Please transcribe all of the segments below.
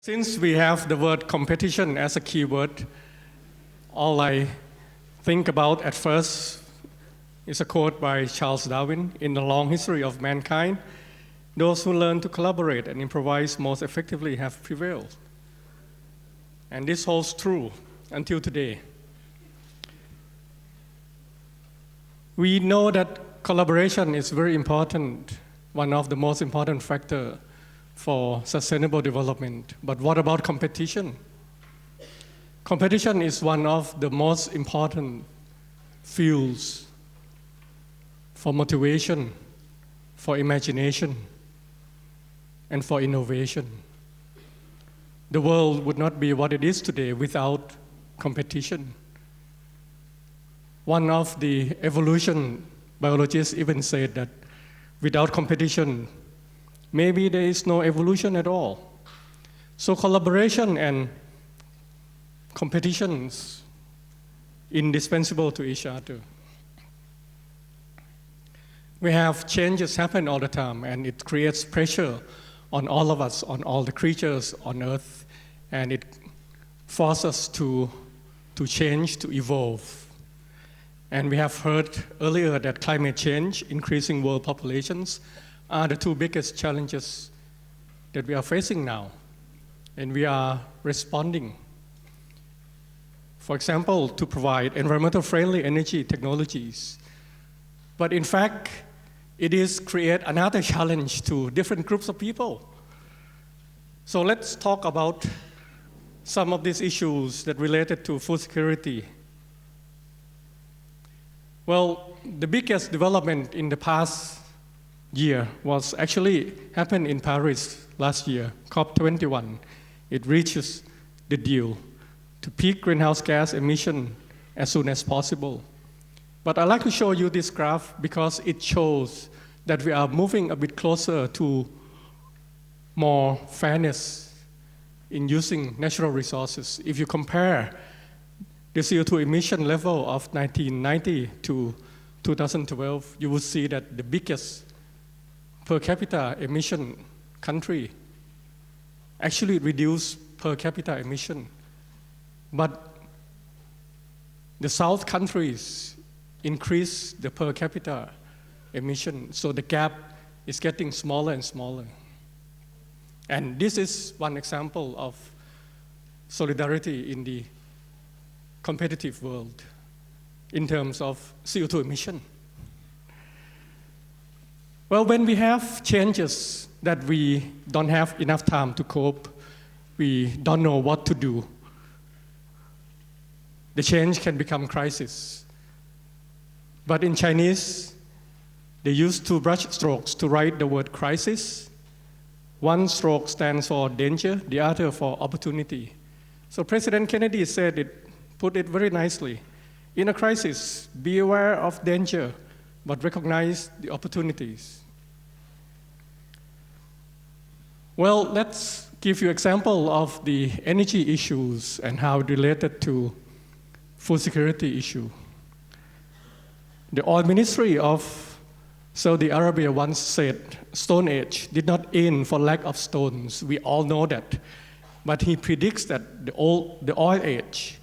Since we have the word competition as a keyword, all I think about at first is a quote by Charles Darwin: "In the long history of mankind, those who learn to collaborate and improvise most effectively have prevailed." And this holds true until today. We know that collaboration is very important, one of the most important factors for sustainable development. But what about competition? Competition is one of the most important fuels for motivation, for imagination, and for innovation. The world would not be what it is today without competition. One of the evolution biologists even said that without competition, maybe there is no evolution at all. So collaboration and competitions indispensable to each other. We have changes happen all the time, and it creates pressure on all of us, on all the creatures on Earth, and it forces us to change, to evolve. And we have heard earlier that climate change, increasing world populations, are the two biggest challenges that we are facing now, and we are responding. For example, to provide environmental-friendly energy technologies. But in fact, it is create another challenge to different groups of people. So let's talk about some of these issues that related to food security. Well, the biggest development in the past year was actually happened in Paris last year, COP21. It reaches the deal to peak greenhouse gas emission as soon as possible. But I'd like to show you this graph because it shows that we are moving a bit closer to more fairness in using natural resources. If you compare the CO2 emission level of 1990 to 2012, you will see that the biggest per capita emission country actually reduced per capita emission. But the South countries increase the per capita emission, so the gap is getting smaller and smaller. And this is one example of solidarity in the competitive world in terms of CO2 emission. Well, when we have changes that we don't have enough time to cope, we don't know what to do, the change can become crisis. But in Chinese, they use two brush strokes to write the word crisis. One stroke stands for danger, the other for opportunity. So President Kennedy put it very nicely. In a crisis, be aware of danger, but recognize the opportunities. Well, let's give you an example of the energy issues and how it related to food security issue. The oil ministry of Saudi Arabia once said, Stone Age did not end for lack of stones. We all know that. But he predicts that the oil age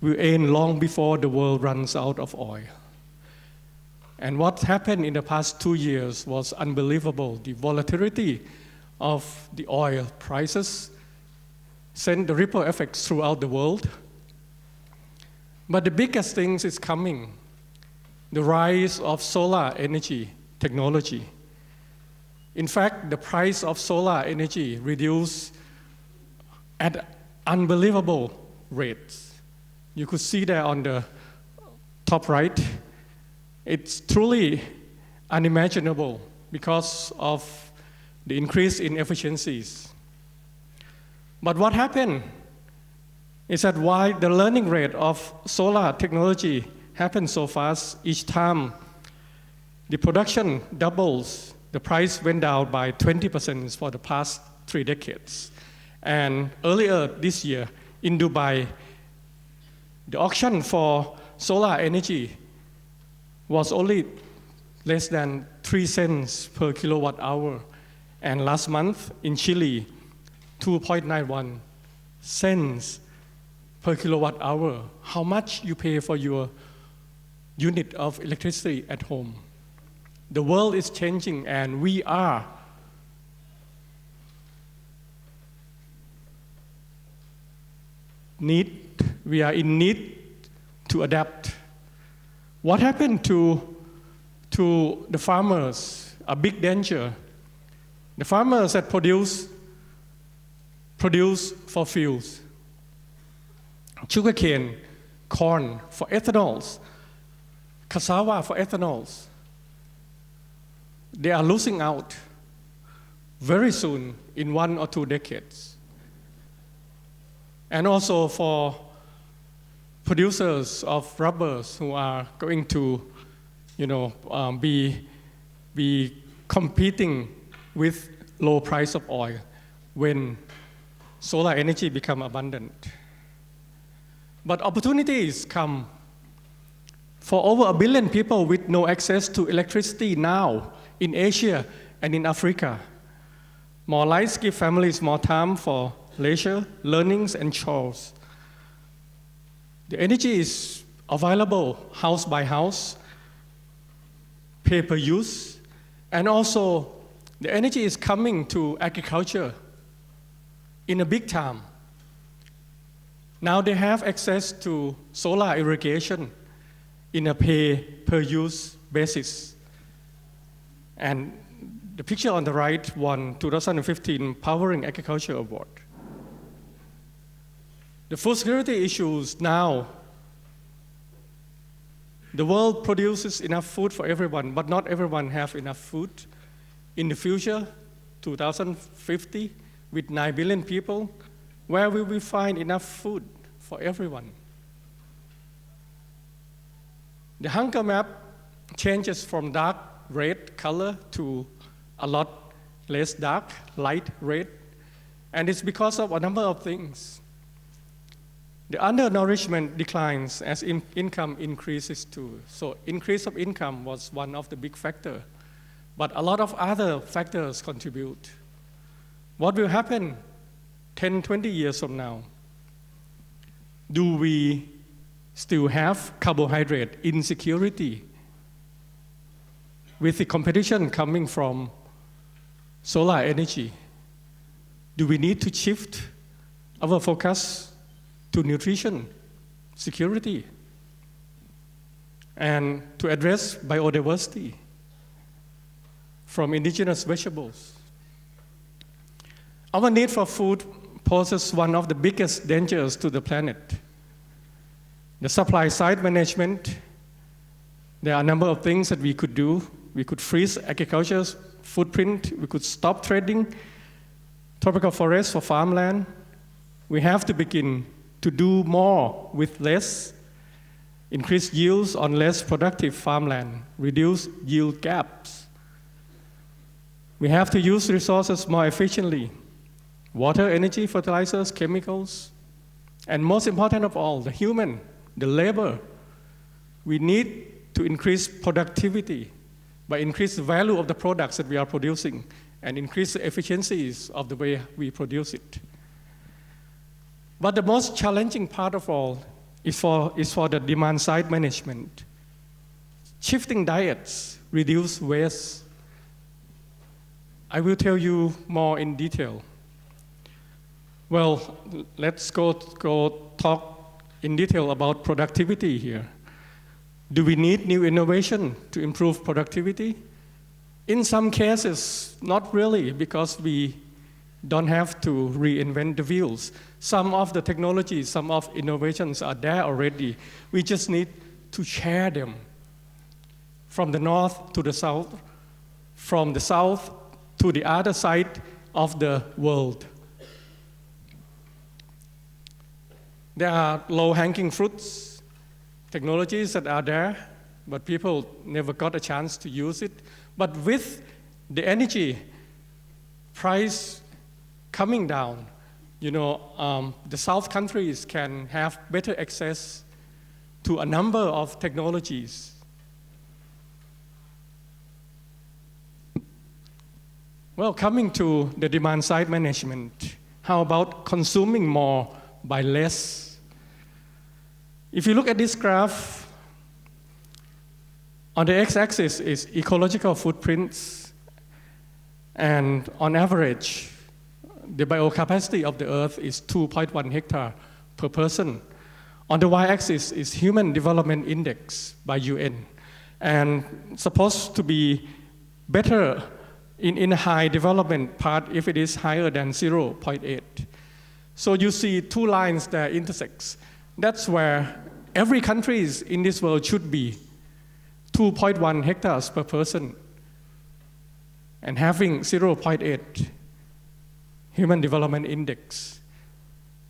will end long before the world runs out of oil. And what happened in the past 2 years was unbelievable. The volatility of the oil prices sent the ripple effects throughout the world. But the biggest thing is coming, the rise of solar energy technology. In fact, the price of solar energy reduced at unbelievable rates. You could see there on the top right. It's truly unimaginable because of the increase in efficiencies. But what happened is that while the learning rate of solar technology happens so fast, each time the production doubles, the price went down by 20% for the past 3 decades. And earlier this year in Dubai, the auction for solar energy was only less than 3 cents per kilowatt hour. And last month in Chile, 2.91 cents per kilowatt hour. How much you pay for your unit of electricity at home? The world is changing, and we are in need to adapt. What happened to the farmers? A big danger. The farmers that produce for fuels, sugarcane, corn for ethanols, cassava for ethanols. They are losing out very soon in 1 or 2 decades. And also for producers of rubbers who are going to, be competing with low price of oil when solar energy become abundant. But opportunities come for over 1 billion people with no access to electricity now in Asia and in Africa. More lights give families more time for leisure, learnings, and chores. The energy is available house by house, pay per use, and also the energy is coming to agriculture in a big time. Now they have access to solar irrigation in a pay per use basis. And the picture on the right won 2015 Powering Agriculture Award. The food security issues now. The world produces enough food for everyone, but not everyone have enough food. In the future, 2050, with 9 billion people, where will we find enough food for everyone? The hunger map changes from dark red color to a lot less dark, light red, and it's because of a number of things. The undernourishment declines as income increases too. So increase of income was one of the big factors, but a lot of other factors contribute. What will happen 10, 20 years from now? Do we still have carbohydrate insecurity with the competition coming from solar energy? Do we need to shift our focus to nutrition security and to address biodiversity from indigenous vegetables? Our need for food poses one of the biggest dangers to the planet. The supply side management, there are a number of things that we could do. We could freeze agriculture's footprint. We could stop trading tropical forests for farmland. We have to begin to do more with less, increase yields on less productive farmland, reduce yield gaps. We have to use resources more efficiently: water, energy, fertilizers, chemicals, and most important of all, the labor. We need to increase productivity by increase the value of the products that we are producing and increase the efficiencies of the way we produce it. But the most challenging part of all is for the demand side management. Shifting diets, reduce waste. I will tell you more in detail. Well, let's go talk in detail about productivity here. Do we need new innovation to improve productivity? In some cases, not really, because we don't have to reinvent the wheels. Some of the technologies, some of innovations are there already. We just need to share them from the north to the south, from the south to the other side of the world. There are low-hanging fruits, technologies that are there, but people never got a chance to use it. But with the energy price coming down, the South countries can have better access to a number of technologies. Well, coming to the demand side management, How about consuming more by less? If you look at this graph, on the x-axis is ecological footprints, and on average, the biocapacity of the Earth is 2.1 hectare per person. On the y-axis is Human Development Index by UN, and supposed to be better in a high development part if it is higher than 0.8. So you see two lines that intersect. That's where every country in this world should be 2.1 hectares per person and having 0.8 Human Development Index.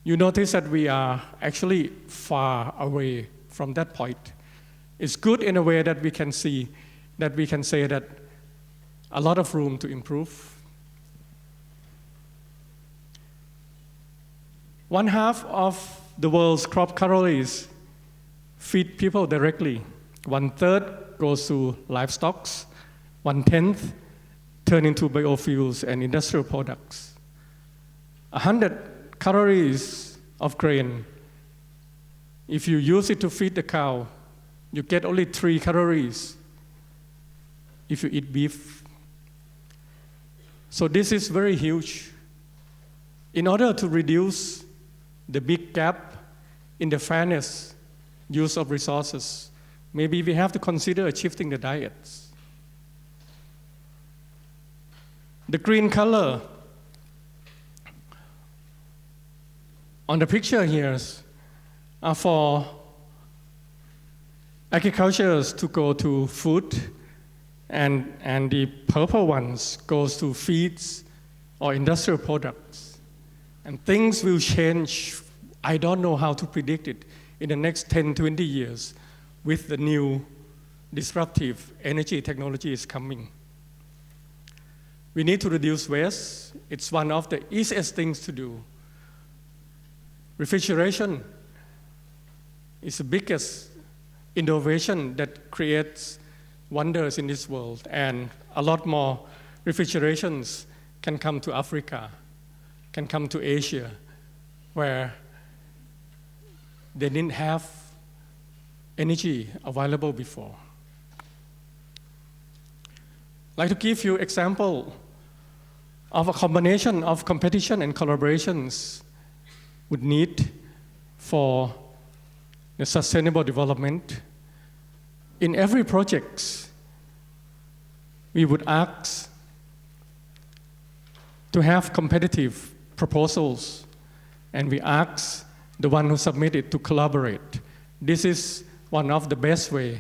You notice that we are actually far away from that point. It's good in a way that we can see, that we can say that a lot of room to improve. One half of the world's crop calories feed people directly. 1/3 goes to livestock. 1/10 turn into biofuels and industrial products. 100 calories of grain, if you use it to feed the cow, you get only 3 calories if you eat beef. So this is very huge. In order to reduce the big gap in the fairness use of resources, maybe we have to consider shifting the diets. The green color on the picture here are for agriculture to go to food, and the purple ones goes to feeds or industrial products. And things will change. I don't know how to predict it in the next 10, 20 years with the new disruptive energy technologies coming. We need to reduce waste. It's one of the easiest things to do. Refrigeration is the biggest innovation that creates wonders in this world, and a lot more refrigerations can come to Africa, can come to Asia, where they didn't have energy available before. I'd like to give you an example of a combination of competition and collaborations would need for the sustainable development. In every project, we would ask to have competitive proposals, and we ask the one who submitted to collaborate. This is one of the best ways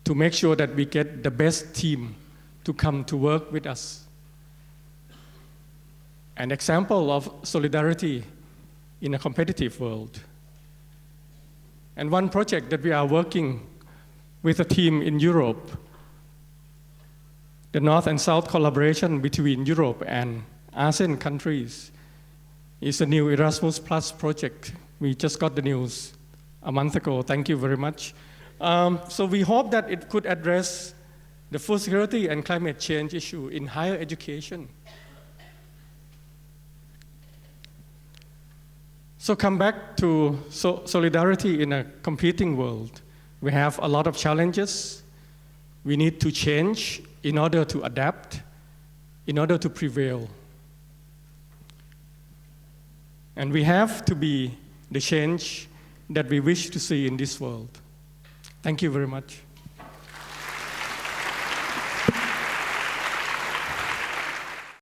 to make sure that we get the best team to come to work with us. An example of solidarity in a competitive world. And one project that we are working with a team in Europe, the North and South collaboration between Europe and ASEAN countries, is a new Erasmus Plus project. We just got the news a month ago. Thank you very much. So we hope that it could address the food security and climate change issue in higher education. So come back to solidarity in a competing world. We have a lot of challenges. We need to change in order to adapt, in order to prevail. And we have to be the change that we wish to see in this world. Thank you very much.